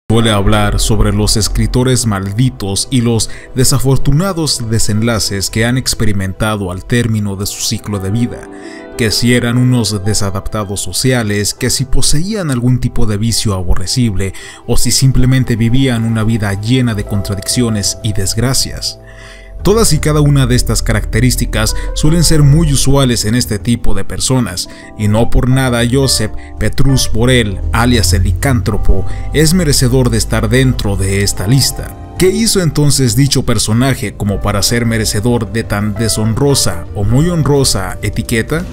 Suele hablar sobre los escritores malditos y los desafortunados desenlaces que han experimentado al término de su ciclo de vida, que si eran unos desadaptados sociales, que si poseían algún tipo de vicio aborrecible o si simplemente vivían una vida llena de contradicciones y desgracias. Todas y cada una de estas características suelen ser muy usuales en este tipo de personas, y no por nada Joseph Petrus Borel, alias el licántropo, es merecedor de estar dentro de esta lista. ¿Qué hizo entonces dicho personaje como para ser merecedor de tan deshonrosa o muy honrosa etiqueta?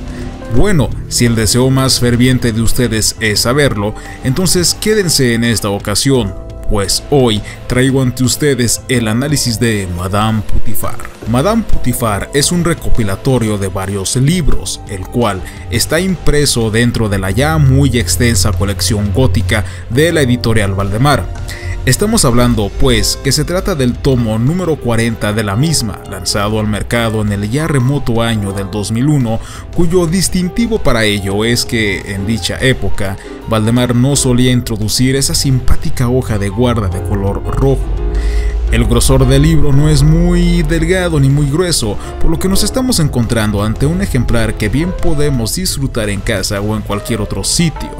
Bueno, si el deseo más ferviente de ustedes es saberlo, entonces quédense en esta ocasión, pues hoy traigo ante ustedes el análisis de Madame Putifar. Madame Putifar es un recopilatorio de varios libros, el cual está impreso dentro de la ya muy extensa colección gótica de la editorial Valdemar. Estamos hablando, pues, que se trata del tomo número 40 de la misma, lanzado al mercado en el ya remoto año del 2001, cuyo distintivo para ello es que, en dicha época, Valdemar no solía introducir esa simpática hoja de guarda de color rojo. El grosor del libro no es muy delgado ni muy grueso, por lo que nos estamos encontrando ante un ejemplar que bien podemos disfrutar en casa o en cualquier otro sitio.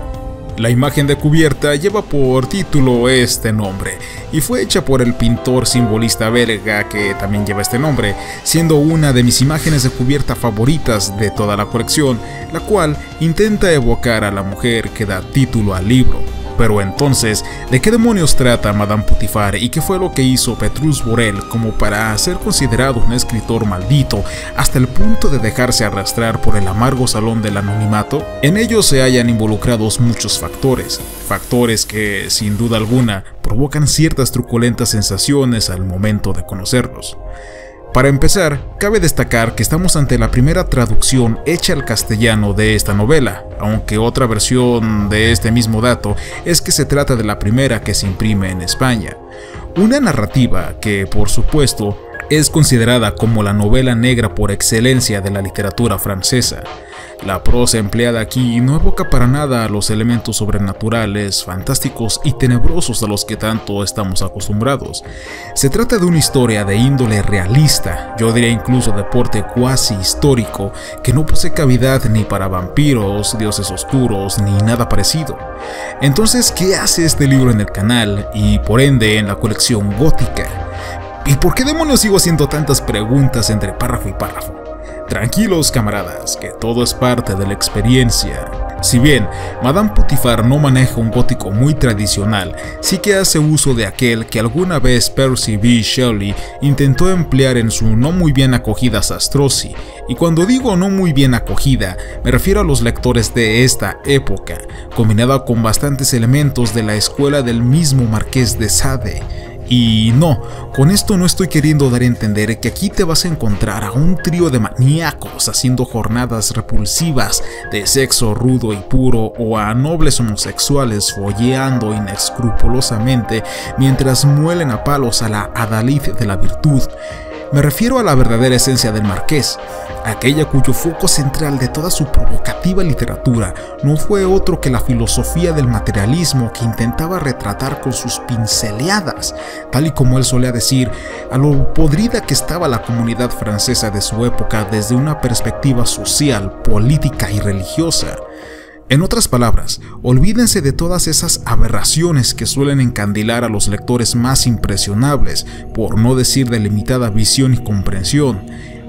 La imagen de cubierta lleva por título este nombre y fue hecha por el pintor simbolista belga que también lleva este nombre, siendo una de mis imágenes de cubierta favoritas de toda la colección, la cual intenta evocar a la mujer que da título al libro. Pero entonces, ¿de qué demonios trata Madame Putifar y qué fue lo que hizo Petrus Borel como para ser considerado un escritor maldito hasta el punto de dejarse arrastrar por el amargo salón del anonimato? En ello se hallan involucrados muchos factores que, sin duda alguna, provocan ciertas truculentas sensaciones al momento de conocerlos. Para empezar, cabe destacar que estamos ante la primera traducción hecha al castellano de esta novela, aunque otra versión de este mismo dato es que se trata de la primera que se imprime en España. Una narrativa que, por supuesto, es considerada como la novela negra por excelencia de la literatura francesa. La prosa empleada aquí no evoca para nada a los elementos sobrenaturales, fantásticos y tenebrosos a los que tanto estamos acostumbrados. Se trata de una historia de índole realista, yo diría incluso de porte cuasi histórico, que no posee cavidad ni para vampiros, dioses oscuros, ni nada parecido. Entonces, ¿qué hace este libro en el canal y por ende en la colección gótica? ¿Y por qué demonios sigo haciendo tantas preguntas entre párrafo y párrafo? Tranquilos camaradas, que todo es parte de la experiencia. Si bien Madame Putifar no maneja un gótico muy tradicional, sí que hace uso de aquel que alguna vez Percy B. Shelley intentó emplear en su no muy bien acogida Zastrozzi, y cuando digo no muy bien acogida, me refiero a los lectores de esta época, combinada con bastantes elementos de la escuela del mismo Marqués de Sade. Y no, con esto no estoy queriendo dar a entender que aquí te vas a encontrar a un trío de maníacos haciendo jornadas repulsivas de sexo rudo y puro o a nobles homosexuales folleando inescrupulosamente mientras muelen a palos a la adalid de la virtud. Me refiero a la verdadera esencia del marqués, aquella cuyo foco central de toda su provocativa literatura no fue otro que la filosofía del materialismo que intentaba retratar con sus pinceleadas, tal y como él solía decir, a lo podrida que estaba la comunidad francesa de su época desde una perspectiva social, política y religiosa. En otras palabras, olvídense de todas esas aberraciones que suelen encandilar a los lectores más impresionables, por no decir de limitada visión y comprensión.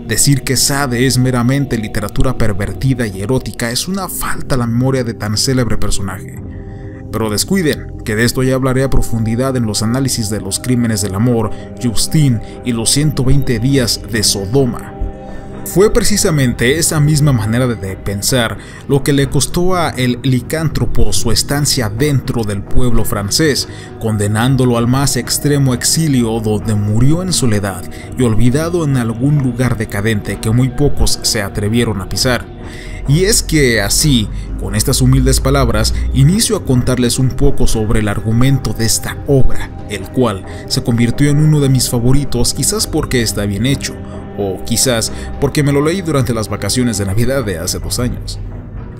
Decir que Sade es meramente literatura pervertida y erótica es una falta a la memoria de tan célebre personaje. Pero descuiden, que de esto ya hablaré a profundidad en los análisis de Los Crímenes del Amor, Justine y los 120 días de Sodoma. Fue precisamente esa misma manera de pensar lo que le costó a el licántropo su estancia dentro del pueblo francés, condenándolo al más extremo exilio donde murió en soledad y olvidado en algún lugar decadente que muy pocos se atrevieron a pisar. Y es que así, con estas humildes palabras, inicio a contarles un poco sobre el argumento de esta obra, el cual se convirtió en uno de mis favoritos quizás porque está bien hecho, o quizás porque me lo leí durante las vacaciones de Navidad de hace 2 años.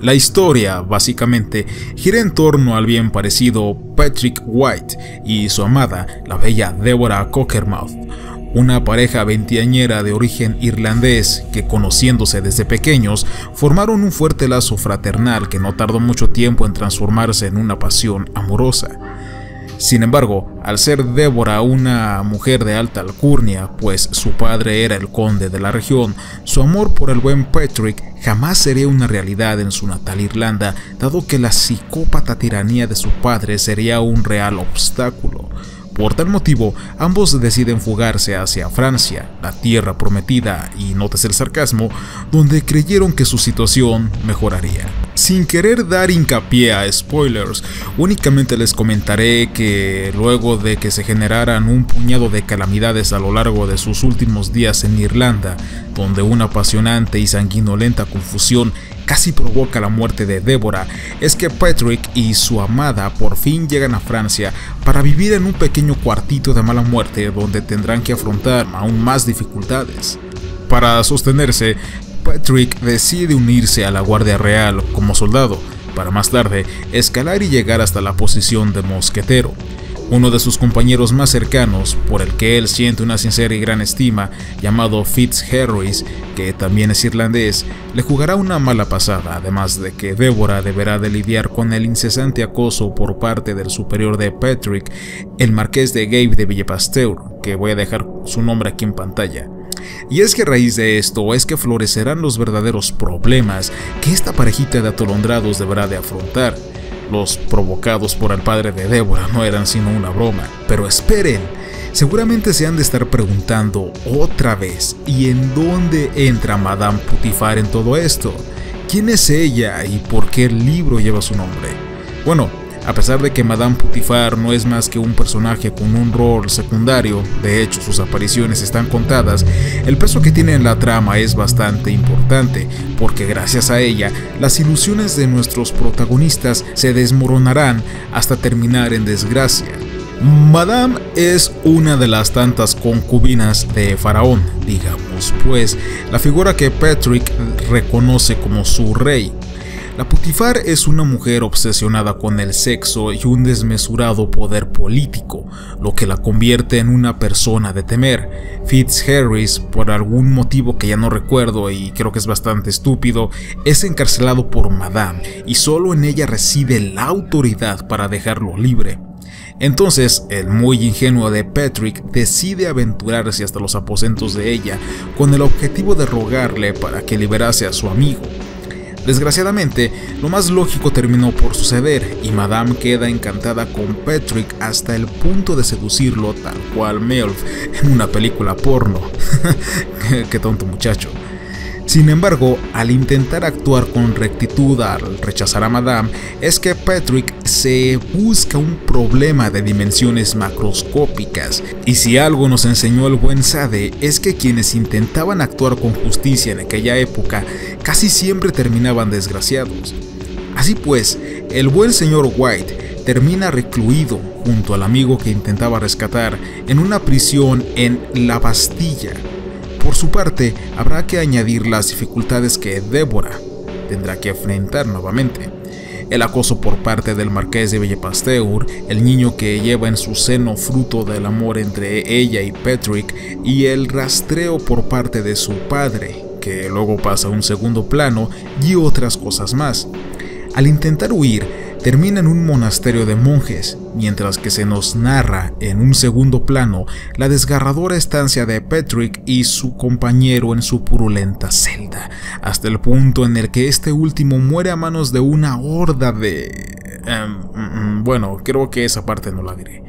La historia, básicamente, gira en torno al bien parecido Patrick White y su amada, la bella Deborah Cockermouth, una pareja veinteañera de origen irlandés que, conociéndose desde pequeños, formaron un fuerte lazo fraternal que no tardó mucho tiempo en transformarse en una pasión amorosa. Sin embargo, al ser Deborah una mujer de alta alcurnia, pues su padre era el conde de la región, su amor por el buen Patrick jamás sería una realidad en su natal Irlanda, dado que la psicópata tiranía de su padre sería un real obstáculo. Por tal motivo, ambos deciden fugarse hacia Francia, la tierra prometida, y notes el sarcasmo, donde creyeron que su situación mejoraría. Sin querer dar hincapié a spoilers, únicamente les comentaré que luego de que se generaran un puñado de calamidades a lo largo de sus últimos días en Irlanda, donde una apasionante y sanguinolenta confusión casi provoca la muerte de Deborah, es que Patrick y su amada por fin llegan a Francia para vivir en un pequeño cuartito de mala muerte donde tendrán que afrontar aún más dificultades. Para sostenerse, Patrick decide unirse a la Guardia Real como soldado, para más tarde escalar y llegar hasta la posición de mosquetero. Uno de sus compañeros más cercanos, por el que él siente una sincera y gran estima, llamado Fitzharris, que también es irlandés, le jugará una mala pasada, además de que Deborah deberá de lidiar con el incesante acoso por parte del superior de Patrick, el marqués de Gabe de Villepasteur, que voy a dejar su nombre aquí en pantalla. Y es que a raíz de esto es que florecerán los verdaderos problemas que esta parejita de atolondrados deberá de afrontar. Los provocados por el padre de Deborah no eran sino una broma, pero esperen, seguramente se han de estar preguntando otra vez, ¿y en dónde entra Madame Putifar en todo esto? ¿Quién es ella y por qué el libro lleva su nombre? Bueno, a pesar de que Madame Putifar no es más que un personaje con un rol secundario, de hecho sus apariciones están contadas, el peso que tiene en la trama es bastante importante, porque gracias a ella, las ilusiones de nuestros protagonistas se desmoronarán hasta terminar en desgracia. Madame es una de las tantas concubinas de Faraón, digamos, pues la figura que Patrick reconoce como su rey. La Putifar es una mujer obsesionada con el sexo y un desmesurado poder político, lo que la convierte en una persona de temer. Fitzharris, por algún motivo que ya no recuerdo y creo que es bastante estúpido, es encarcelado por Madame y solo en ella reside la autoridad para dejarlo libre. Entonces, el muy ingenuo de Patrick decide aventurarse hasta los aposentos de ella con el objetivo de rogarle para que liberase a su amigo. Desgraciadamente, lo más lógico terminó por suceder y Madame queda encantada con Patrick hasta el punto de seducirlo tal cual MILF en una película porno. Qué tonto muchacho. Sin embargo, al intentar actuar con rectitud al rechazar a Madame, es que Patrick se busca un problema de dimensiones macroscópicas, y si algo nos enseñó el buen Sade es que quienes intentaban actuar con justicia en aquella época casi siempre terminaban desgraciados. Así pues, el buen señor White termina recluido junto al amigo que intentaba rescatar en una prisión en la Bastilla. Por su parte, habrá que añadir las dificultades que Deborah tendrá que enfrentar nuevamente. El acoso por parte del marqués de Villepasteur, el niño que lleva en su seno fruto del amor entre ella y Patrick, y el rastreo por parte de su padre, que luego pasa a un segundo plano, y otras cosas más. Al intentar huir, termina en un monasterio de monjes, mientras que se nos narra en un segundo plano la desgarradora estancia de Patrick y su compañero en su purulenta celda, hasta el punto en el que este último muere a manos de una horda de... bueno, creo que esa parte no la diré.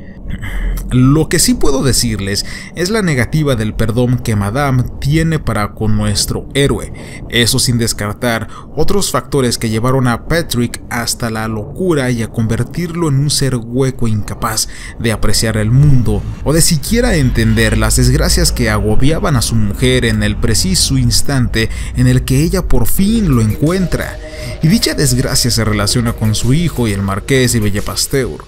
Lo que sí puedo decirles es la negativa del perdón que Madame tiene para con nuestro héroe, eso sin descartar otros factores que llevaron a Patrick hasta la locura y a convertirlo en un ser hueco incapaz de apreciar el mundo o de siquiera entender las desgracias que agobiaban a su mujer en el preciso instante en el que ella por fin lo encuentra, y dicha desgracia se relaciona con su hijo y el marqués de Villepasteur.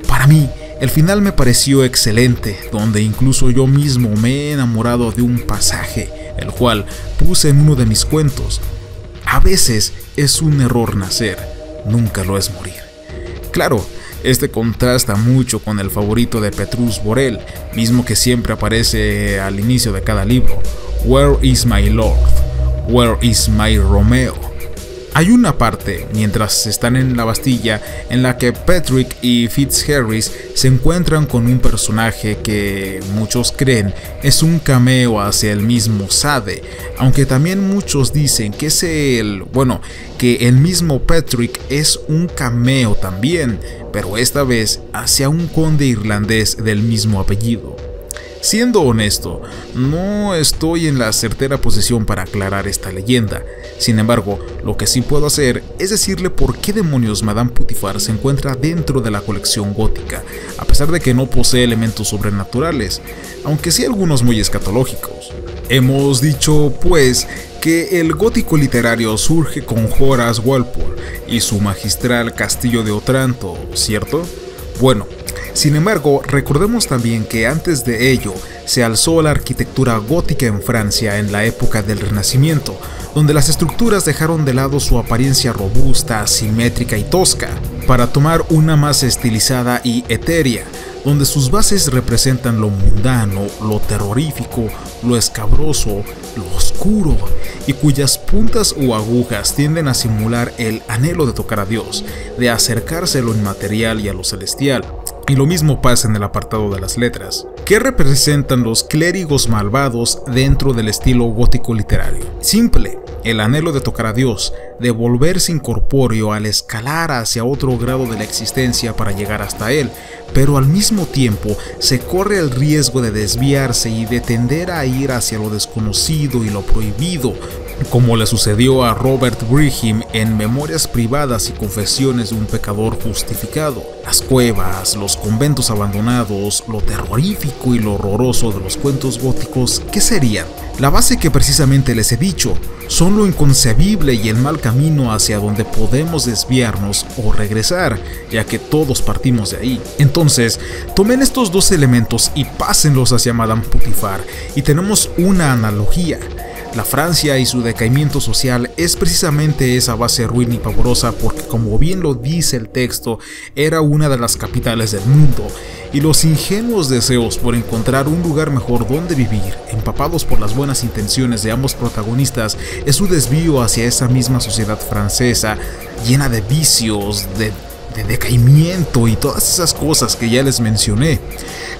Para mí, el final me pareció excelente, donde incluso yo mismo me he enamorado de un pasaje, el cual puse en uno de mis cuentos. A veces es un error nacer, nunca lo es morir. Claro, este contrasta mucho con el favorito de Petrus Borel, mismo que siempre aparece al inicio de cada libro, Where is my Lord? Where is my Romeo? Hay una parte, mientras están en la Bastilla, en la que Patrick y Fitzharris se encuentran con un personaje que muchos creen es un cameo hacia el mismo Sade, aunque también muchos dicen que que el mismo Patrick es un cameo también, pero esta vez hacia un conde irlandés del mismo apellido. Siendo honesto, no estoy en la certera posición para aclarar esta leyenda. Sin embargo, lo que sí puedo hacer es decirle por qué demonios Madame Putifar se encuentra dentro de la colección gótica, a pesar de que no posee elementos sobrenaturales, aunque sí algunos muy escatológicos. Hemos dicho, pues, que el gótico literario surge con Horace Walpole y su magistral Castillo de Otranto, ¿cierto? Bueno, sin embargo, recordemos también que antes de ello se alzó la arquitectura gótica en Francia en la época del Renacimiento, donde las estructuras dejaron de lado su apariencia robusta, simétrica y tosca, para tomar una más estilizada y etérea, donde sus bases representan lo mundano, lo terrorífico, lo escabroso, lo oscuro, y cuyas puntas o agujas tienden a simular el anhelo de tocar a Dios, de acercarse a lo inmaterial y a lo celestial. Y lo mismo pasa en el apartado de las letras. ¿Qué representan los clérigos malvados dentro del estilo gótico literario? Simple, el anhelo de tocar a Dios, de volverse incorpóreo al escalar hacia otro grado de la existencia para llegar hasta Él, pero al mismo tiempo se corre el riesgo de desviarse y de tender a ir hacia lo desconocido y lo prohibido, como le sucedió a Robert Brigham en Memorias privadas y confesiones de un pecador justificado. Las cuevas, los conventos abandonados, lo terrorífico y lo horroroso de los cuentos góticos, ¿qué serían? La base que precisamente les he dicho, son lo inconcebible y el mal camino hacia donde podemos desviarnos o regresar, ya que todos partimos de ahí. Entonces, tomen estos dos elementos y pásenlos hacia Madame Putifar, y tenemos una analogía. La Francia y su decaimiento social es precisamente esa base ruin y pavorosa porque, como bien lo dice el texto, era una de las capitales del mundo, y los ingenuos deseos por encontrar un lugar mejor donde vivir, empapados por las buenas intenciones de ambos protagonistas, es su desvío hacia esa misma sociedad francesa, llena de vicios, de decaimiento y todas esas cosas que ya les mencioné.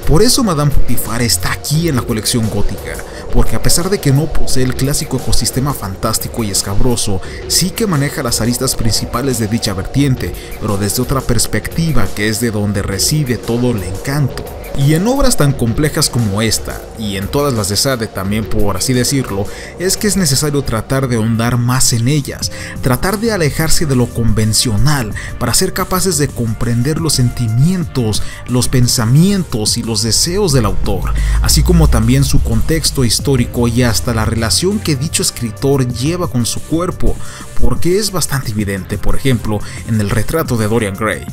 Por eso Madame Putifar está aquí en la colección gótica, porque a pesar de que no posee el clásico ecosistema fantástico y escabroso, sí que maneja las aristas principales de dicha vertiente, pero desde otra perspectiva que es de donde reside todo el encanto. Y en obras tan complejas como esta, y en todas las de Sade también por así decirlo, es que es necesario tratar de ahondar más en ellas, tratar de alejarse de lo convencional para ser capaces de comprender los sentimientos, los pensamientos y los deseos del autor, así como también su contexto histórico y hasta la relación que dicho escritor lleva con su cuerpo, porque es bastante evidente, por ejemplo, en el retrato de Dorian Gray.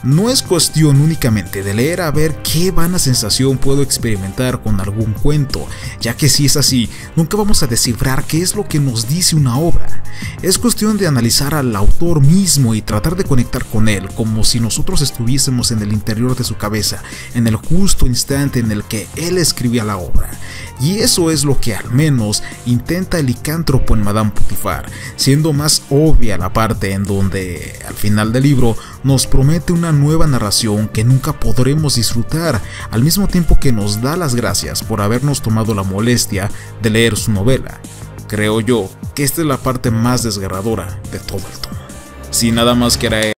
No es cuestión únicamente de leer a ver qué vana sensación puedo experimentar con algún cuento, ya que si es así, nunca vamos a descifrar qué es lo que nos dice una obra. Es cuestión de analizar al autor mismo y tratar de conectar con él, como si nosotros estuviésemos en el interior de su cabeza, en el justo instante en el que él escribía la obra. Y eso es lo que al menos intenta el licántropo en Madame Putifar, siendo más obvia la parte en donde, al final del libro, nos promete una nueva narración que nunca podremos disfrutar, al mismo tiempo que nos da las gracias por habernos tomado la molestia de leer su novela. Creo yo que esta es la parte más desgarradora de todo el tomo. Sin nada más que agregar,